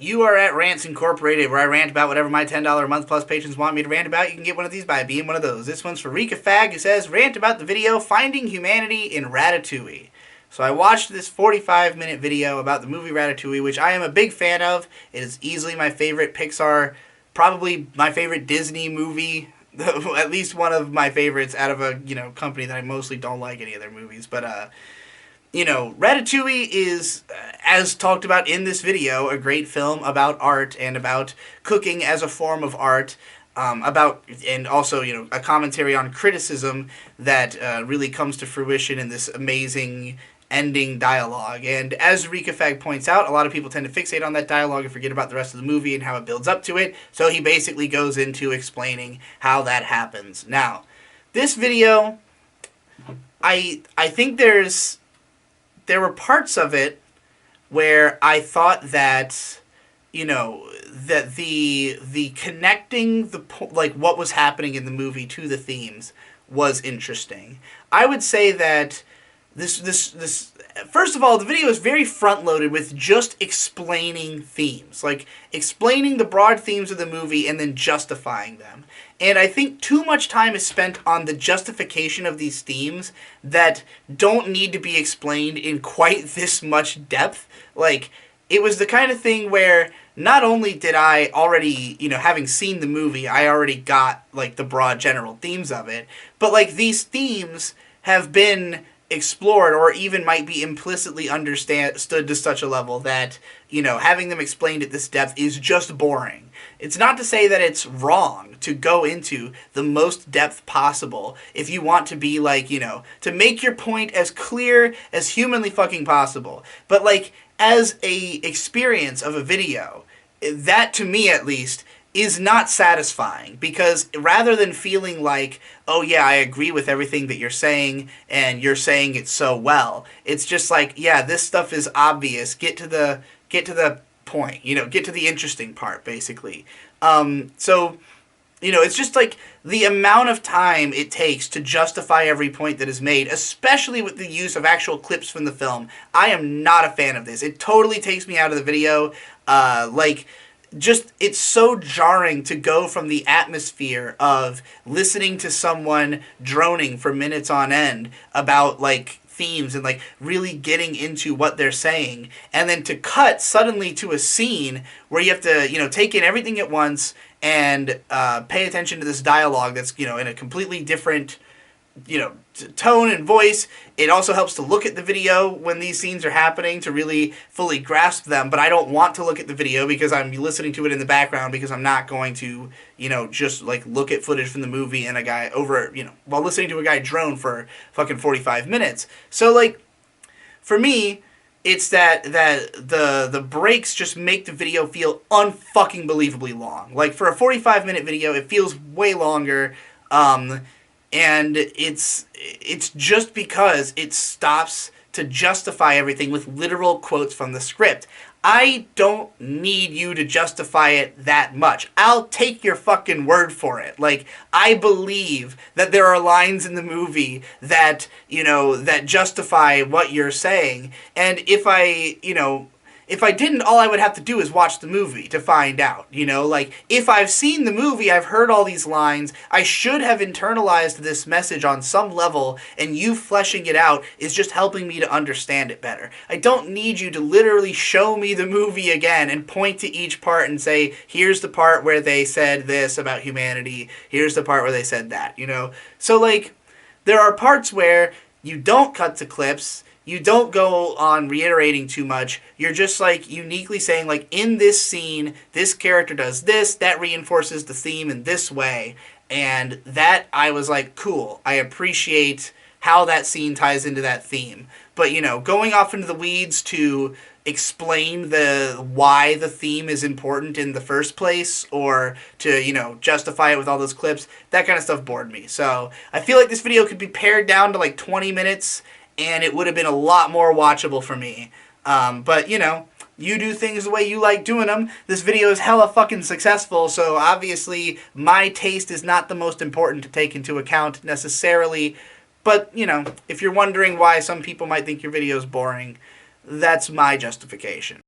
You are at Rants Incorporated, where I rant about whatever my $10 a month plus patrons want me to rant about. You can get one of these by being one of those. This one's for Rika Fag, who says, rant about the video Finding Humanity in Ratatouille. So I watched this 45-minute video about the movie Ratatouille, which I am a big fan of. It is easily my favorite Pixar, probably my favorite Disney movie, at least one of my favorites out of a company that I mostly don't like any of their movies. But Ratatouille is, as talked about in this video, a great film about art and about cooking as a form of art, and also, a commentary on criticism that really comes to fruition in this amazing ending dialogue. And as Rika Fag points out, a lot of people tend to fixate on that dialogue and forget about the rest of the movie and how it builds up to it, so he basically goes into explaining how that happens. Now, this video, I think there were parts of it where I thought that, that the connecting what was happening in the movie to the themes was interesting. I would say that this first of all, the video is very front-loaded with just explaining themes, like explaining the broad themes of the movie and then justifying them. And I think too much time is spent on the justification of these themes that don't need to be explained in quite this much depth. Like, it was the kind of thing where not only did I already, having seen the movie, I already got, the broad general themes of it, but, these themes have been explored or even might be implicitly understood to such a level that, having them explained at this depth is just boring. It's not to say that it's wrong to go into the most depth possible if you want to be to make your point as clear as humanly fucking possible. But as a experience of a video, that to me at least is not satisfying, because rather than feeling like, oh yeah, I agree with everything that you're saying and you're saying it so well, it's just yeah, this stuff is obvious. Get to the point, get to the interesting part, basically. So it's just the amount of time it takes to justify every point that is made, especially with the use of actual clips from the film. I am not a fan of this. It totally takes me out of the video. It's so jarring to go from the atmosphere of listening to someone droning for minutes on end about themes and really getting into what they're saying, and then to cut suddenly to a scene where you have to take in everything at once and pay attention to this dialogue that's in a completely different tone and voice. It also helps to look at the video when these scenes are happening to really fully grasp them, but I don't want to look at the video because I'm listening to it in the background, because I'm not going to, just look at footage from the movie and a guy while listening to a guy drone for fucking 45 minutes. So for me, it's that the breaks just make the video feel unfucking believably long. For a 45-minute video, it feels way longer. And it's just because it stops to justify everything with literal quotes from the script. I don't need you to justify it that much. I'll take your fucking word for it. I believe that there are lines in the movie that, that justify what you're saying. And if I didn't, all I would have to do is watch the movie to find out, if I've seen the movie, I've heard all these lines, I should have internalized this message on some level, and you fleshing it out is just helping me to understand it better. I don't need you to literally show me the movie again and point to each part and say, here's the part where they said this about humanity, here's the part where they said that, So, there are parts where you don't cut to clips, you don't go on reiterating too much. You're just uniquely saying in this scene, this character does this, that reinforces the theme in this way. And that I was cool. I appreciate how that scene ties into that theme. But, going off into the weeds to explain why the theme is important in the first place, or to, justify it with all those clips, that kind of stuff bored me. So I feel like this video could be pared down to 20 minutes, and it would have been a lot more watchable for me. But, you do things the way you like doing them. This video is hella fucking successful, so obviously my taste is not the most important to take into account necessarily. But, if you're wondering why some people might think your video is boring, that's my justification.